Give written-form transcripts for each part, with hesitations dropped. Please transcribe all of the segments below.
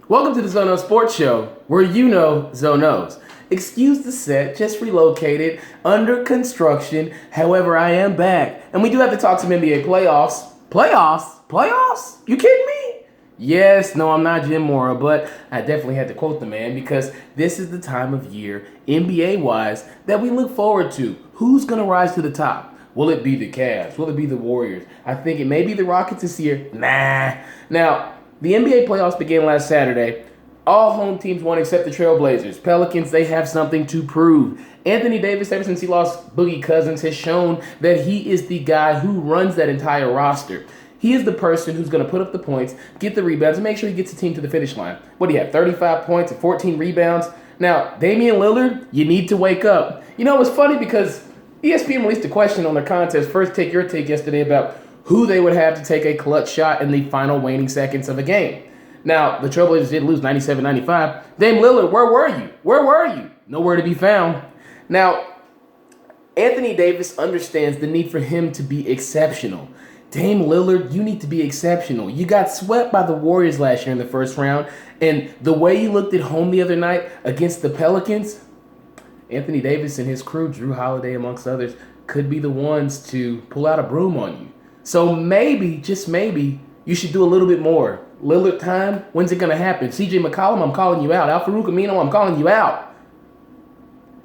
Welcome to the Zono Sports Show, where you know Zonos. Excuse the set, just relocated, under construction. However, I am back. And we do have to talk some NBA playoffs. Playoffs? Playoffs? You kidding me? Yes, no, I'm not Jim Mora, but I definitely had to quote the man because this is the time of year, NBA-wise, that we look forward to. Who's going to rise to the top? Will it be the Cavs? Will it be the Warriors? I think it may be the Rockets this year. Nah. Now, the NBA playoffs began last Saturday. All home teams won except the Trailblazers. Pelicans, they have something to prove. Anthony Davis, ever since he lost Boogie Cousins, has shown that he is the guy who runs that entire roster. He is the person who's going to put up the points, get the rebounds, and make sure he gets the team to the finish line. What do you have, 35 points and 14 rebounds? Now, Damian Lillard, you need to wake up. You know, it's funny because ESPN released a question on their contest, First Take Your Take, yesterday about who they would have to take a clutch shot in the final waning seconds of a game. Now, the Trailblazers did lose 97-95. Dame Lillard, where were you? Where were you? Nowhere to be found. Now, Anthony Davis understands the need for him to be exceptional. Dame Lillard, you need to be exceptional. You got swept by the Warriors last year in the first round, and the way you looked at home the other night against the Pelicans, Anthony Davis and his crew, Drew Holiday amongst others, could be the ones to pull out a broom on you. So maybe, just maybe, you should do a little bit more. Lillard time, when's it going to happen? CJ McCollum, I'm calling you out. Al-Farouq Amino, I'm calling you out.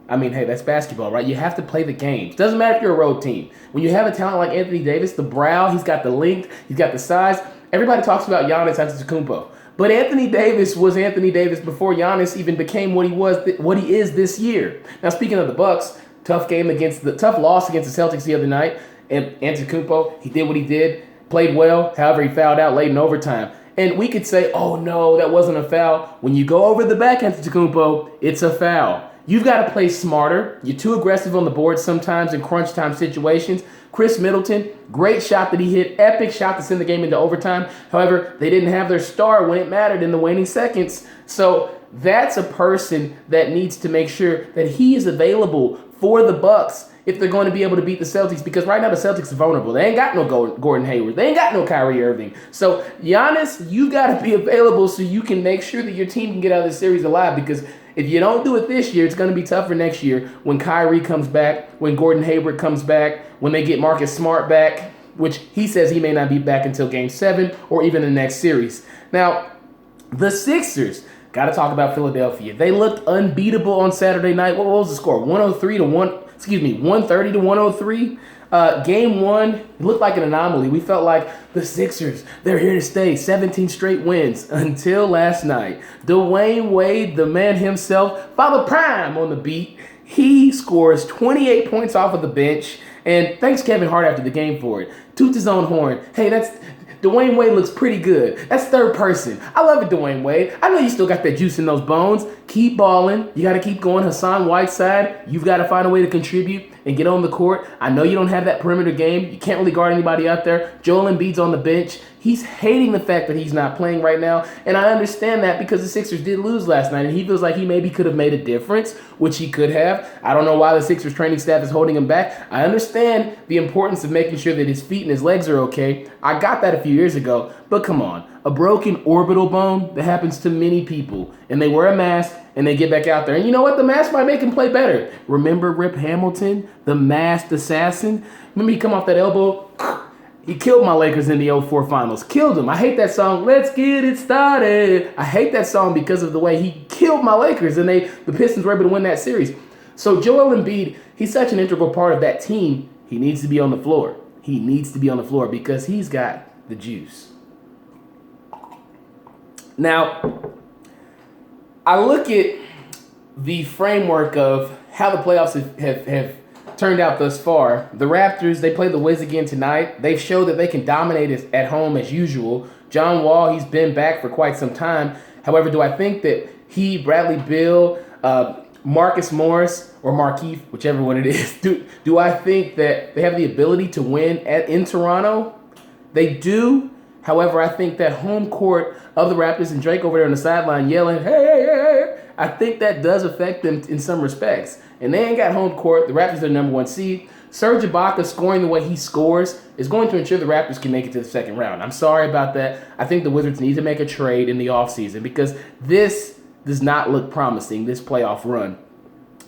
I mean, hey, that's basketball, right? You have to play the games. Doesn't matter if you're a road team. When you have a talent like Anthony Davis, the brow, he's got the length, he's got the size. Everybody talks about Giannis Antetokounmpo. But Anthony Davis was Anthony Davis before Giannis even became what he is this year. Now, speaking of the Bucks, tough loss against the Celtics the other night. And Antetokounmpo, he did what he did, played well. However, he fouled out late in overtime. And we could say, oh no, that wasn't a foul. When you go over the back, Antetokounmpo, it's a foul. You've got to play smarter. You're too aggressive on the board sometimes in crunch time situations. Chris Middleton, great shot that he hit, epic shot to send the game into overtime. However, they didn't have their star when it mattered in the waning seconds. So that's a person that needs to make sure that he is available for the Bucks if they're going to be able to beat the Celtics, because right now the Celtics are vulnerable. They ain't got no Gordon Hayward. They ain't got no Kyrie Irving. So Giannis, you got to be available so you can make sure that your team can get out of this series alive, because if you don't do it this year, it's going to be tougher next year when Kyrie comes back, when Gordon Hayward comes back, when they get Marcus Smart back, which he says he may not be back until Game 7 or even the next series. Now, the Sixers, got to talk about Philadelphia. They looked unbeatable on Saturday night. What was the score? 130 to 103. Game 1, it looked like an anomaly. We felt like the Sixers, they're here to stay. 17 straight wins until last night. Dwayne Wade, the man himself, Father Prime on the beat. He scores 28 points off of the bench. And thanks Kevin Hart after the game for it. Toots his own horn. Hey, Dwayne Wade looks pretty good. That's third person. I love it, Dwayne Wade. I know you still got that juice in those bones. Keep balling. You got to keep going. Hassan Whiteside, you've got to find a way to contribute and get on the court. I know you don't have that perimeter game. You can't really guard anybody out there. Joel Embiid's on the bench. He's hating the fact that he's not playing right now, and I understand that because the Sixers did lose last night, and he feels like he maybe could have made a difference, which he could have. I don't know why the Sixers training staff is holding him back. I understand the importance of making sure that his feet and his legs are okay. I got that a few years ago, but come on. A broken orbital bone, that happens to many people, and they wear a mask, and they get back out there. And you know what? The mask might make him play better. Remember Rip Hamilton, the masked assassin? Remember he come off that elbow? He killed my Lakers in the 04 finals. Killed them. I hate that song, Let's Get It Started. I hate that song because of the way he killed my Lakers, and the Pistons were able to win that series. So Joel Embiid, he's such an integral part of that team. He needs to be on the floor. He needs to be on the floor because he's got the juice. Now, I look at the framework of how the playoffs have turned out thus far. The Raptors, they play the Wiz again tonight. They've showed that they can dominate at home as usual. John Wall, he's been back for quite some time. However, do I think that he, Bradley Beal, Marcus Morris, or Markieff, whichever one it is, do I think that they have the ability to win in Toronto? They do. However, I think that home court of the Raptors and Drake over there on the sideline yelling, hey, hey, hey, I think that does affect them in some respects. And they ain't got home court. The Raptors are the number 1 seed. Serge Ibaka scoring the way he scores is going to ensure the Raptors can make it to the second round. I'm sorry about that. I think the Wizards need to make a trade in the offseason because this does not look promising, this playoff run.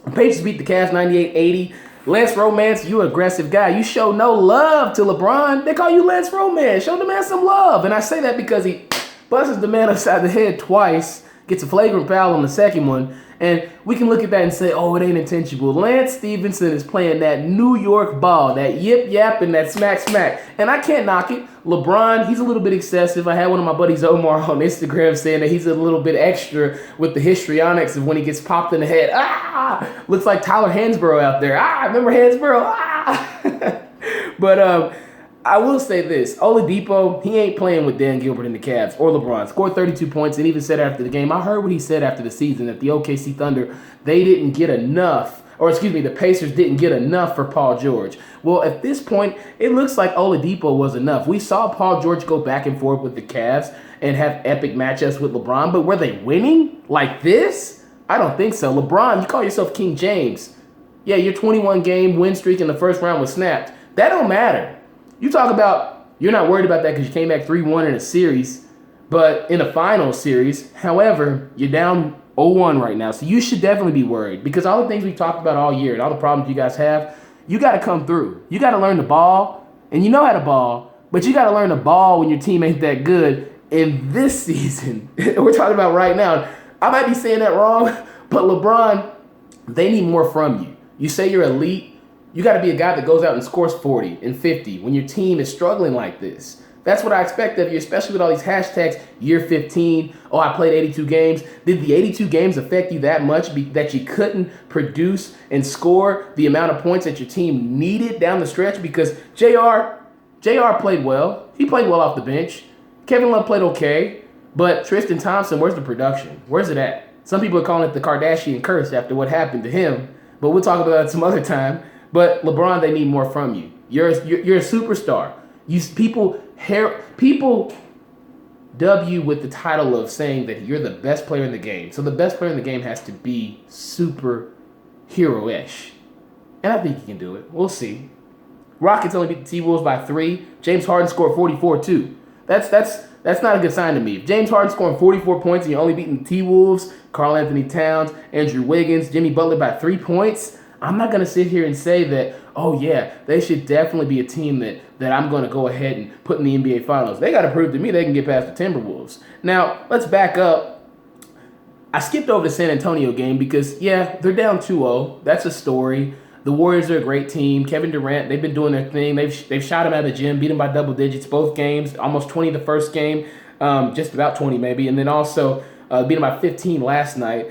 The Pacers beat the Cavs 98-80. Lance Romance, you aggressive guy. You show no love to LeBron. They call you Lance Romance. Show the man some love. And I say that because he buzzes the man upside the head twice, gets a flagrant foul on the second one, and we can look at that and say, oh, it ain't intentional. Lance Stevenson is playing that New York ball, that yip-yap and that smack-smack. And I can't knock it. LeBron, he's a little bit excessive. I had one of my buddies, Omar, on Instagram saying that he's a little bit extra with the histrionics of when he gets popped in the head. Looks like Tyler Hansborough out there. Remember Hansborough? But I will say this. Oladipo, he ain't playing with Dan Gilbert and the Cavs or LeBron. Scored 32 points and even said after the game, I heard what he said after the season, that the OKC Thunder, they didn't get enough, the Pacers didn't get enough for Paul George. Well, at this point, it looks like Oladipo was enough. We saw Paul George go back and forth with the Cavs and have epic matchups with LeBron, but were they winning like this? I don't think so. LeBron, you call yourself King James. Yeah, your 21-game win streak in the first round was snapped. That don't matter. You talk about you're not worried about that because you came back 3-1 in a series, but in a final series, however, you're down 0-1 right now. So you should definitely be worried because all the things we talked about all year and all the problems you guys have, you got to come through. You got to learn to ball, and you know how to ball, but you got to learn to ball when your team ain't that good. In this season, we're talking about right now, I might be saying that wrong, but LeBron, they need more from you. You say you're elite. You got to be a guy that goes out and scores 40 and 50 when your team is struggling like this. That's what I expect of you, especially with all these hashtags, year 15. Oh, I played 82 games. Did the 82 games affect you that much that you couldn't produce and score the amount of points that your team needed down the stretch? Because JR played well. He played well off the bench. Kevin Love played okay. But Tristan Thompson, where's the production? Where's it at? Some people are calling it the Kardashian curse after what happened to him. But we'll talk about that some other time. But LeBron, they need more from you. You're a superstar. People dub you with the title of saying that you're the best player in the game. So the best player in the game has to be superhero-ish. And I think he can do it. We'll see. Rockets only beat the T-Wolves by 3. James Harden scored 44 too. That's not a good sign to me. If James Harden scoring 44 points and you're only beating the T-Wolves, Karl Anthony Towns, Andrew Wiggins, Jimmy Butler by 3 points, I'm not going to sit here and say that, oh yeah, they should definitely be a team that I'm going to go ahead and put in the NBA Finals. They got to prove to me they can get past the Timberwolves. Now, let's back up. I skipped over the San Antonio game because, yeah, they're down 2-0. That's a story. The Warriors are a great team. Kevin Durant, they've been doing their thing. They've shot him out of the gym, beat him by double digits both games, almost 20 the first game, just about 20 maybe, and then also beat him by 15 last night.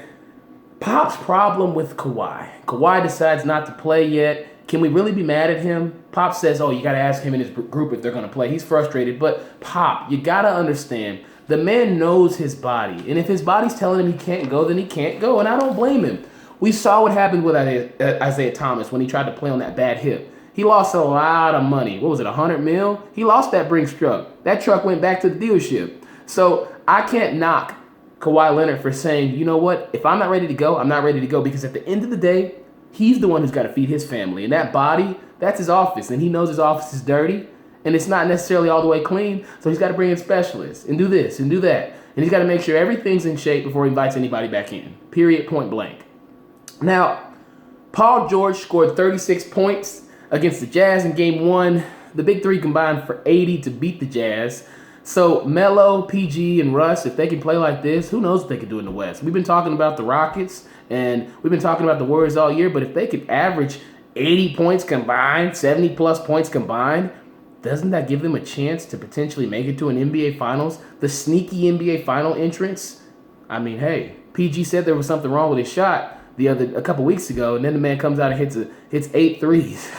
Pop's problem with Kawhi. Kawhi decides not to play yet. Can we really be mad at him? Pop says, oh, you got to ask him and his group if they're going to play. He's frustrated. But Pop, you got to understand, the man knows his body. And if his body's telling him he can't go, then he can't go. And I don't blame him. We saw what happened with Isaiah Thomas when he tried to play on that bad hip. He lost a lot of money. What was it, $100 million? He lost that Brinks truck. That truck went back to the dealership. So I can't knock Kawhi Leonard for saying, you know what, if I'm not ready to go, I'm not ready to go. Because at the end of the day, he's the one who's got to feed his family. And that body, that's his office. And he knows his office is dirty. And it's not necessarily all the way clean. So he's got to bring in specialists and do this and do that. And he's got to make sure everything's in shape before he invites anybody back in. Period, point blank. Now, Paul George scored 36 points against the Jazz in Game 1. The Big Three combined for 80 to beat the Jazz. So Melo, PG, and Russ, if they can play like this, who knows what they can do in the West. We've been talking about the Rockets, and we've been talking about the Warriors all year, but if they could average 80 points combined, 70-plus points combined, doesn't that give them a chance to potentially make it to an NBA Finals? The sneaky NBA Final entrance? I mean, hey, PG said there was something wrong with his shot a couple weeks ago, and then the man comes out and hits 8 threes.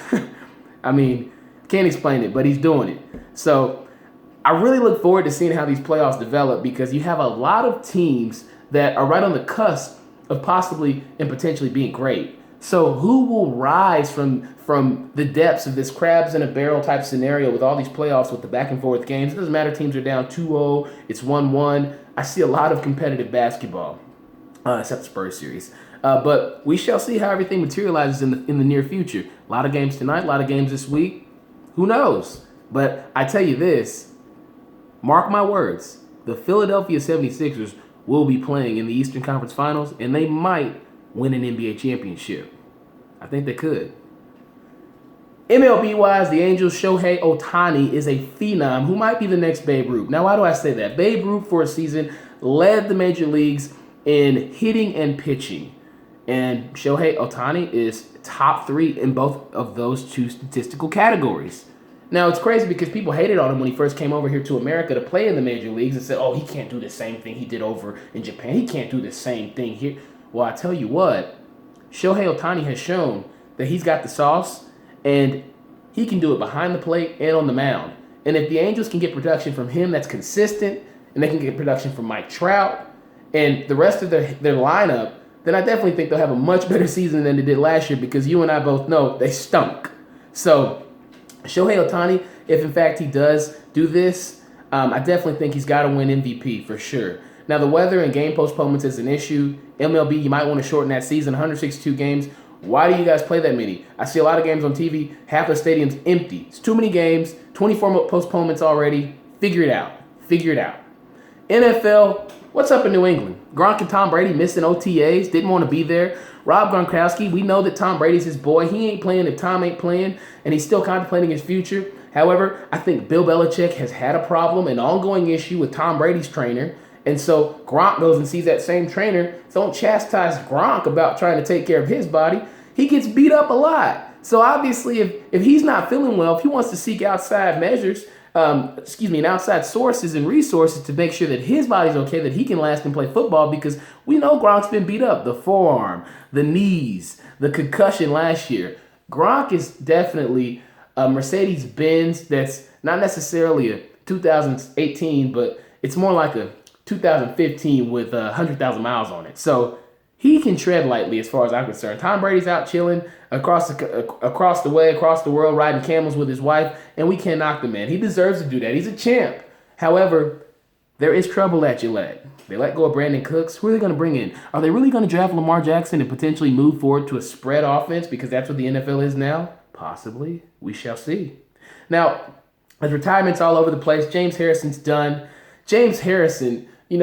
I mean, can't explain it, but he's doing it. So I really look forward to seeing how these playoffs develop because you have a lot of teams that are right on the cusp of possibly and potentially being great. So who will rise from the depths of this crabs in a barrel type scenario with all these playoffs with the back and forth games? It doesn't matter. Teams are down 2-0. It's 1-1. I see a lot of competitive basketball. except the Spurs series. But we shall see how everything materializes in the near future. A lot of games tonight, a lot of games this week. Who knows? But I tell you this, mark my words, the Philadelphia 76ers will be playing in the Eastern Conference Finals, and they might win an NBA championship. I think they could. MLB-wise, the Angels' Shohei Ohtani is a phenom who might be the next Babe Ruth. Now, why do I say that? Babe Ruth, for a season, led the major leagues in hitting and pitching. And Shohei Ohtani is top 3 in both of those two statistical categories. Now, it's crazy because people hated on him when he first came over here to America to play in the major leagues and said, oh, he can't do the same thing he did over in Japan. He can't do the same thing here. Well, I tell you what, Shohei Ohtani has shown that he's got the sauce, and he can do it behind the plate and on the mound. And if the Angels can get production from him that's consistent, and they can get production from Mike Trout and the rest of their lineup, then I definitely think they'll have a much better season than they did last year, because you and I both know they stunk. So Shohei Ohtani, if in fact he does do this, I definitely think he's got to win MVP for sure. Now, the weather and game postponements is an issue. MLB, you might want to shorten that season, 162 games. Why do you guys play that many? I see a lot of games on TV, half the stadium's empty. It's too many games, 24 postponements already. Figure it out. Figure it out. NFL, what's up in New England? Gronk and Tom Brady missing OTAs, didn't want to be there. Rob Gronkowski, we know that Tom Brady's his boy. He ain't playing if Tom ain't playing, and he's still contemplating his future. However, I think Bill Belichick has had a problem, an ongoing issue with Tom Brady's trainer. And so Gronk goes and sees that same trainer. So don't chastise Gronk about trying to take care of his body. He gets beat up a lot. So obviously, if he's not feeling well, if he wants to seek outside measures, and outside sources and resources to make sure that his body's okay, that he can last and play football, because we know Gronk's been beat up. The forearm, the knees, the concussion last year. Gronk is definitely a Mercedes-Benz that's not necessarily a 2018, but it's more like a 2015 with 100,000 miles on it. So he can tread lightly as far as I'm concerned. Tom Brady's out chilling across the world, riding camels with his wife, and we can't knock the man. He deserves to do that. He's a champ. However, there is trouble at Gillette. They let go of Brandon Cooks. Who are they going to bring in? Are they really going to draft Lamar Jackson and potentially move forward to a spread offense, because that's what the NFL is now? Possibly. We shall see. Now, as retirement's all over the place, James Harrison's done. James Harrison, they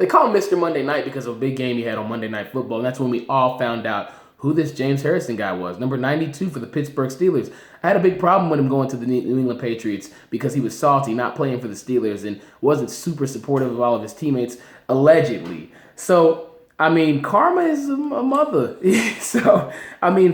call him Mr. Monday Night because of a big game he had on Monday Night Football, and that's when we all found out who this James Harrison guy was, number 92 for the Pittsburgh Steelers. I had a big problem with him going to the New England Patriots because he was salty, not playing for the Steelers, and wasn't super supportive of all of his teammates, allegedly. So, karma is a mother. So,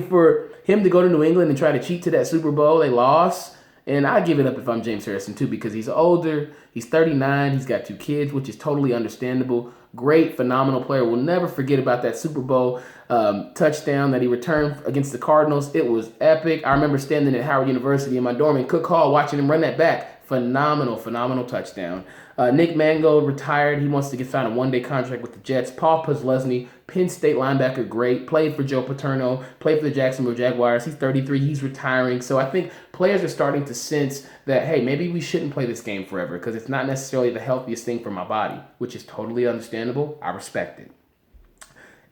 for him to go to New England and try to cheat to that Super Bowl, they lost. And I give it up if I'm James Harrison too, because he's older, he's 39, he's got 2 kids, which is totally understandable. Great, phenomenal player. We'll never forget about that Super Bowl touchdown that he returned against the Cardinals. It was epic. I remember standing at Howard University in my dorm in Cook Hall watching him run that back. Phenomenal touchdown. Nick Mangold retired. He wants to sign a one-day contract with the Jets. Paul Posluszny, Penn State linebacker, great. Played for Joe Paterno. Played for the Jacksonville Jaguars. He's 33. He's retiring. So I think players are starting to sense that, hey, maybe we shouldn't play this game forever because it's not necessarily the healthiest thing for my body, which is totally understandable. I respect it.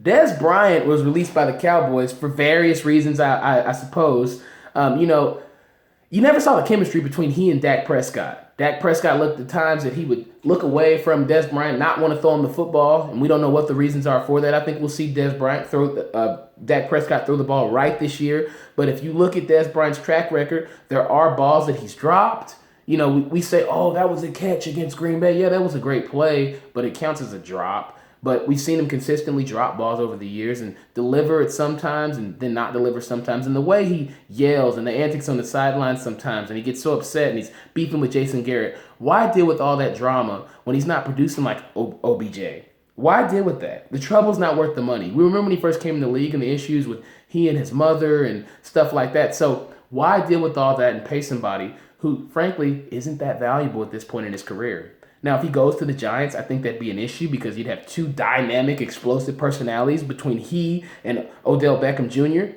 Dez Bryant was released by the Cowboys for various reasons, I suppose. You never saw the chemistry between he and Dak Prescott. Dak Prescott looked at times that he would look away from Dez Bryant, not want to throw him the football, and we don't know what the reasons are for that. I think we'll see Dak Prescott throw the ball right this year. But if you look at Dez Bryant's track record, there are balls that he's dropped. We say, oh, that was a catch against Green Bay. Yeah, that was a great play, but it counts as a drop. But we've seen him consistently drop balls over the years and deliver it sometimes and then not deliver sometimes. And the way he yells and the antics on the sidelines sometimes, and he gets so upset and he's beefing with Jason Garrett. Why deal with all that drama when he's not producing like OBJ? Why deal with that? The trouble's not worth the money. We remember when he first came in the league and the issues with he and his mother and stuff like that. So why deal with all that and pay somebody who, frankly, isn't that valuable at this point in his career? Now, if he goes to the Giants, I think that'd be an issue because you'd have 2 dynamic, explosive personalities between he and Odell Beckham Jr.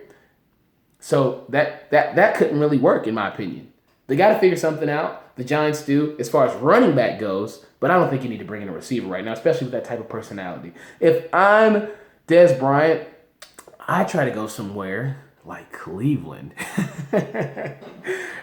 So that couldn't really work, in my opinion. They got to figure something out. the Giants do as far as running back goes, but I don't think you need to bring in a receiver right now, especially with that type of personality. If I'm Dez Bryant, I try to go somewhere like Cleveland.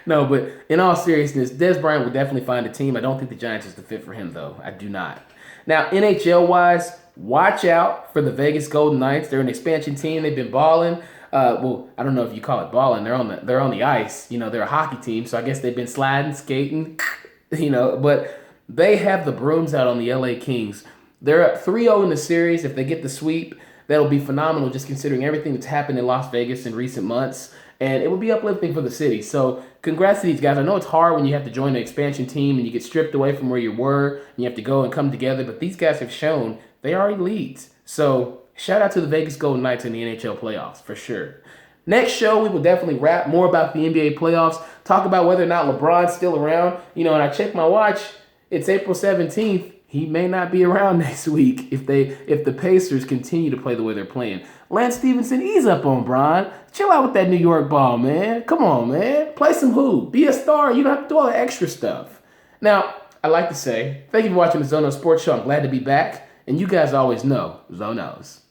No, but in all seriousness, Dez Bryant will definitely find a team. I don't think the Giants is the fit for him, though. I do not. Now, NHL-wise, watch out for the Vegas Golden Knights. They're an expansion team. They've been balling. Well, I don't know if you call it balling. They're on the ice. You know, they're a hockey team, so I guess they've been sliding, skating, but they have the brooms out on the LA Kings. They're up 3-0 in the series. If they get the sweep, that'll be phenomenal just considering everything that's happened in Las Vegas in recent months. And it would be uplifting for the city. So congrats to these guys. I know it's hard when you have to join an expansion team and you get stripped away from where you were and you have to go and come together. But these guys have shown they are elites. So shout out to the Vegas Golden Knights in the NHL playoffs for sure. Next show, we will definitely rap more about the NBA playoffs, talk about whether or not LeBron's still around. And I checked my watch. It's April 17th. He may not be around next week if the Pacers continue to play the way they're playing. Lance Stevenson, ease up on Bron. Chill out with that New York ball, man. Come on, man. Play some hoop. Be a star. You don't have to do all the extra stuff. Now, I'd like to say, thank you for watching the Zono Sports Show. I'm glad to be back. And you guys always know, Zonos.